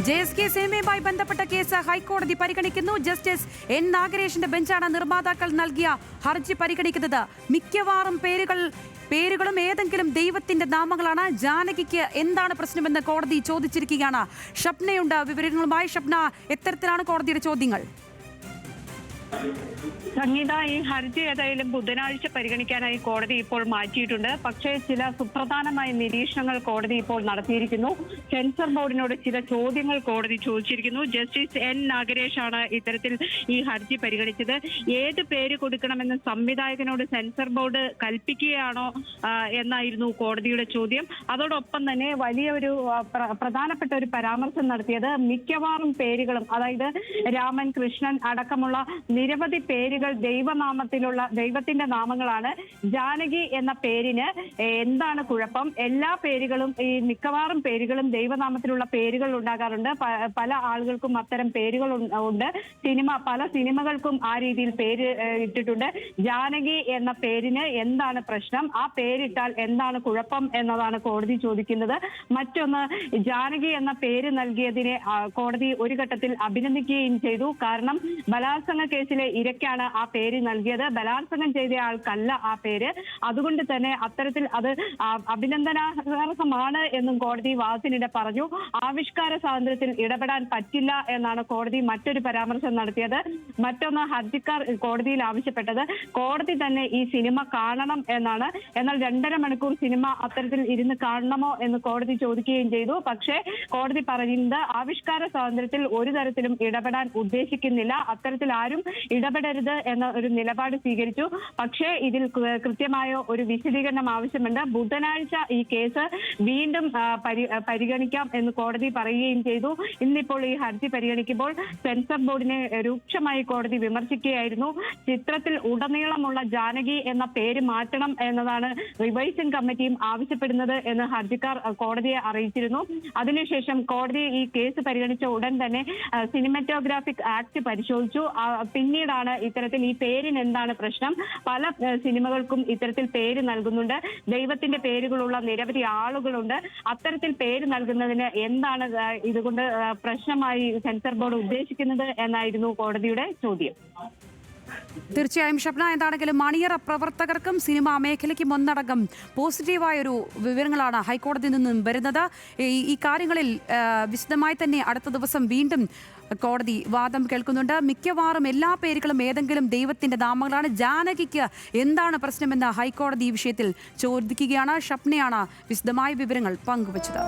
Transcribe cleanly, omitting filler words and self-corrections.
JSK സിനിമയുമായി ബന്ധപ്പെട്ട case ഹൈക്കോടതി പരിഗണിക്കുന്നു. ജസ്റ്റിസ് എൻ നാഗരേഷിന്റെ ബെഞ്ചാണ് നിർമ്മാതാക്കൾ നൽകിയ ഹർജി പരിഗണിക്കുന്നത്. മിക്കവാറും പേരുകളും ഏതെങ്കിലും ദൈവത്തിന്റെ നാമങ്ങളാണ്. ജാനകിക്ക് എന്താണ് പ്രശ്നമെന്ന് കോടതി ചോദിച്ചിരിക്കുകയാണ്. ഷപ്നയുണ്ട് വിവരങ്ങളുമായി. ഷപ്ന, എത്തരത്തിലാണ് കോടതിയുടെ ചോദ്യങ്ങൾ? സംഗീത, ഈ ഹർജി ഏതായാലും ബുധനാഴ്ച പരിഗണിക്കാനായി കോടതി ഇപ്പോൾ മാറ്റിയിട്ടുണ്ട്. പക്ഷേ ചില സുപ്രധാനമായ നിരീക്ഷണങ്ങൾ കോടതി ഇപ്പോൾ നടത്തിയിരിക്കുന്നു. സെൻസർ ബോർഡിനോട് ചില ചോദ്യങ്ങൾ കോടതി ചോദിച്ചിരിക്കുന്നു. ജസ്റ്റിസ് എൻ നാഗരേഷാണ് ഇത്തരത്തിൽ ഈ ഹർജി പരിഗണിച്ചത്. ഏത് പേര് കൊടുക്കണമെന്ന് സംവിധായകനോട് സെൻസർ ബോർഡ് കൽപ്പിക്കുകയാണോ എന്നായിരുന്നു കോടതിയുടെ ചോദ്യം. അതോടൊപ്പം തന്നെ വലിയ ഒരു പ്രധാനപ്പെട്ട ഒരു പരാമർശം നടത്തിയത് മിക്കവാറും പേരുകളും, അതായത് രാമൻ, കൃഷ്ണൻ അടക്കമുള്ള നിരവധി പേരുകൾ ദൈവത്തിന്റെ നാമങ്ങളാണ്. ജാനകി എന്ന പേരിന് എന്താണ് കുഴപ്പം? എല്ലാ പേരുകളും, ഈ മിക്കവാറും പേരുകളും ദൈവനാമത്തിലുള്ള പേരുകൾ ഉണ്ടാകാറുണ്ട്. പല ആളുകൾക്കും അത്തരം പേരുകൾ ഉണ്ട്. പല സിനിമകൾക്കും ആ രീതിയിൽ പേര് ഇട്ടിട്ടുണ്ട്. ജാനകി എന്ന പേരിന് എന്താണ് പ്രശ്നം? ആ പേരിട്ടാൽ എന്താണ് കുഴപ്പം എന്നതാണ് കോടതി ചോദിക്കുന്നത്. മറ്റൊന്ന്, ജാനകി എന്ന പേര് നൽകിയതിനെ കോടതി ഒരു ഘട്ടത്തിൽ അഭിനന്ദിക്കുകയും ചെയ്തു. കാരണം ബലാത്സംഗ കേസിലെ ഇരയ്ക്കാണ് ആ പേര് നൽകിയത്, ബലാത്സംഗം ചെയ്ത ആൾക്കല്ല ആ പേര്. അതുകൊണ്ട് തന്നെ അത്തരത്തിൽ അത് അഭിനന്ദനാർഹമാണ് എന്നും കോടതി വാദത്തിനിടെ പറഞ്ഞു. ആവിഷ്കാര സ്വാതന്ത്ര്യത്തിൽ ഇടപെടാൻ പറ്റില്ല എന്നാണ് കോടതി മറ്റൊരു പരാമർശം നടത്തിയത്. മറ്റൊന്ന്, ഹർജിക്കാർ കോടതിയിൽ ആവശ്യപ്പെട്ടത് കോടതി തന്നെ ഈ സിനിമ കാണണം എന്നാണ്. എന്നാൽ 2.5 മണിക്കൂർ സിനിമ അത്തരത്തിൽ ഇരുന്ന് കാണണമോ എന്ന് കോടതി ചോദിക്കുകയും ചെയ്തു. പക്ഷേ കോടതി പറയുന്നത് ആവിഷ്കാര സ്വാതന്ത്ര്യത്തിൽ ഒരു തരത്തിലും ഇടപെടാൻ ഉദ്ദേശിക്കുന്നില്ല, അത്തരത്തിൽ ആരും ഇടപെടരുത് എന്ന ഒരു നിലപാട് സ്വീകരിച്ചു. പക്ഷേ ഇതിൽ കൃത്യമായ ഒരു വിശദീകരണം ആവശ്യമുണ്ട്. ബുധനാഴ്ച ഈ കേസ് വീണ്ടും പരിഗണിക്കാം എന്ന് കോടതി പറയുകയും ചെയ്തു. ഇന്നിപ്പോൾ ഈ ഹർജി പരിഗണിക്കുമ്പോൾ സെൻസർ ബോർഡിനെ രൂക്ഷമായി കോടതി വിമർശിക്കുകയായിരുന്നു. ചിത്രത്തിൽ ഉടനീളമുള്ള ജാനകി എന്ന പേര് മാറ്റണം എന്നതാണ് റിവൈസിംഗ് കമ്മിറ്റിയും ആവശ്യപ്പെടുന്നത് എന്ന് ഹർജിക്കാർ കോടതിയെ അറിയിച്ചിരുന്നു. അതിനുശേഷം കോടതി ഈ കേസ് പരിഗണിച്ച ഉടൻ തന്നെ സിനിമാറ്റോഗ്രാഫിക് ആക്ട് പരിശോധിച്ചു. പിന്നീടാണ് ഇത്തരത്തിൽ ഈ പേരിന് എന്താണ് പ്രശ്നം, പല സിനിമകൾക്കും ഇത്തരത്തിൽ പേര് നൽകുന്നുണ്ട്, ദൈവത്തിന്റെ പേരുകളുള്ള നിരവധി ആളുകളുണ്ട്, അത്തരത്തിൽ പേര് നൽകുന്നതിന് എന്താണ് ഇതുകൊണ്ട് പ്രശ്നമായി സെൻസർ ബോർഡ് ഉദ്ദേശിക്കുന്നത് എന്നായിരുന്നു കോടതിയുടെ ചോദ്യം. തീർച്ചയായും ഷപ്ന, എന്താണെങ്കിലും മണിയറ പ്രവർത്തകർക്കും സിനിമാ മേഖലയ്ക്കും ഒന്നടങ്കം പോസിറ്റീവായൊരു വിവരങ്ങളാണ് ഹൈക്കോടതിയിൽ നിന്നും വരുന്നത്. ഈ കാര്യങ്ങളിൽ വിശദമായി തന്നെ അടുത്ത ദിവസം വീണ്ടും കോടതി വാദം കേൾക്കുന്നുണ്ട്. മിക്കവാറും എല്ലാ പേരുകളും ഏതെങ്കിലും ദൈവത്തിന്റെ നാമങ്ങളാണ്. ജാനകിക്ക് എന്താണ് പ്രശ്നമെന്ന് ഹൈക്കോടതി ഈ വിഷയത്തിൽ ചോദിക്കുകയാണ്. ഷപ്നയാണ് വിശദമായ വിവരങ്ങൾ പങ്കുവച്ചത്.